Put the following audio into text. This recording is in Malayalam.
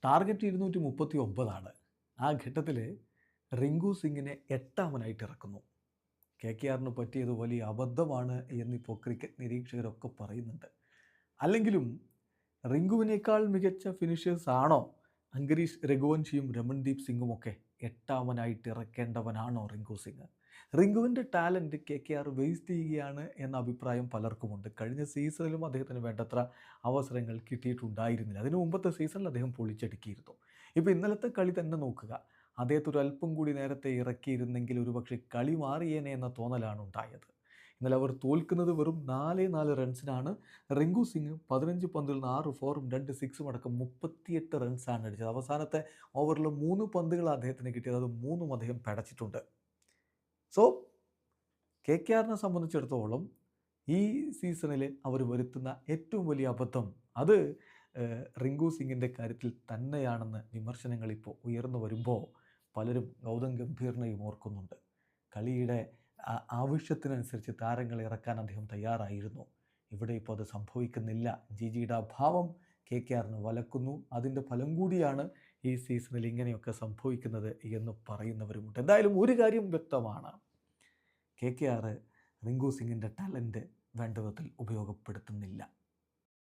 ടാർഗറ്റ് 239 ആ ഘട്ടത്തിൽ റിങ്കു സിംഗിനെ എട്ടാമനായിട്ട് ഇറക്കുന്നു. KKRന് പറ്റിയത് വലിയ അബദ്ധമാണ് എന്നിപ്പോൾ ക്രിക്കറ്റ് നിരീക്ഷകരൊക്കെ പറയുന്നുണ്ട്. അല്ലെങ്കിലും റിങ്കുവിനേക്കാൾ മികച്ച ഫിനിഷേഴ്സ് ആണോ അങ്കരീഷ് രഘുവൻഷിയും രമൺദീപ് സിംഗുമൊക്കെ? എട്ടാമനായിട്ട് ഇറക്കേണ്ടവനാണോ റിങ്കു സിംഗ്? റിങ്കുവിൻ്റെ ടാലൻറ്റ് KKR വേസ്റ്റ് ചെയ്യുകയാണ് എന്ന അഭിപ്രായം പലർക്കുമുണ്ട്. കഴിഞ്ഞ സീസണിലും അദ്ദേഹത്തിന് വേണ്ടത്ര അവസരങ്ങൾ കിട്ടിയിട്ടുണ്ടായിരുന്നില്ല. അതിന് മുമ്പത്തെ സീസണിൽ അദ്ദേഹം പൊളിച്ചടുക്കിയിരുന്നു. ഇപ്പോൾ ഇന്നലത്തെ കളി തന്നെ നോക്കുക. അദ്ദേഹത്തെ ഒരു അല്പം കൂടി നേരത്തെ ഇറക്കിയിരുന്നെങ്കിൽ ഒരുപക്ഷെ കളി മാറിയേനെ എന്ന തോന്നലാണ് ഉണ്ടായത്. ഇന്നലെ അവർ തോൽക്കുന്നത് വെറും 4 റൺസിനാണ്. റിങ്കു സിംഗ് 15 പന്തിൽ നിന്ന് 6 ഫോറും 2 സിക്സും അടക്കം 38 റൺസാണ് അടിച്ചത്. അവസാനത്തെ ഓവറിൽ 3 പന്തുകൾ അദ്ദേഹത്തിന് കിട്ടിയത്, അത് 3ഉം അദ്ദേഹം പടച്ചിട്ടുണ്ട്. സോ KKRനെ സംബന്ധിച്ചിടത്തോളം ഈ സീസണിൽ അവർ വരുത്തുന്ന ഏറ്റവും വലിയ അബദ്ധം അത് റിങ്കു സിംഗിൻ്റെ കാര്യത്തിൽ തന്നെയാണെന്ന് വിമർശനങ്ങൾ ഇപ്പോൾ ഉയർന്നു വരുമ്പോൾ പലരും ഗൗതം ഗംഭീറിനെയും ഓർക്കുന്നുണ്ട്. കളിയുടെ ആവശ്യത്തിനനുസരിച്ച് താരങ്ങളെ ഇറക്കാൻ അദ്ദേഹം തയ്യാറായിരുന്നു. ഇവിടെ ഇപ്പോൾ അത് സംഭവിക്കുന്നില്ല. ജിജിയുടെ അഭാവം KKRന് വലക്കുന്നു. അതിൻ്റെ ഫലം കൂടിയാണ് ഈ സീസണിൽ ഇങ്ങനെയൊക്കെ സംഭവിക്കുന്നത് എന്ന് പറയുന്നവരുമുണ്ട്. എന്തായാലും ഒരു കാര്യം വ്യക്തമാണ്, KKR റിങ്കു സിംഗിൻ്റെ ടാലൻറ്റ് വേണ്ട വിധത്തിൽ ഉപയോഗപ്പെടുത്തുന്നില്ല.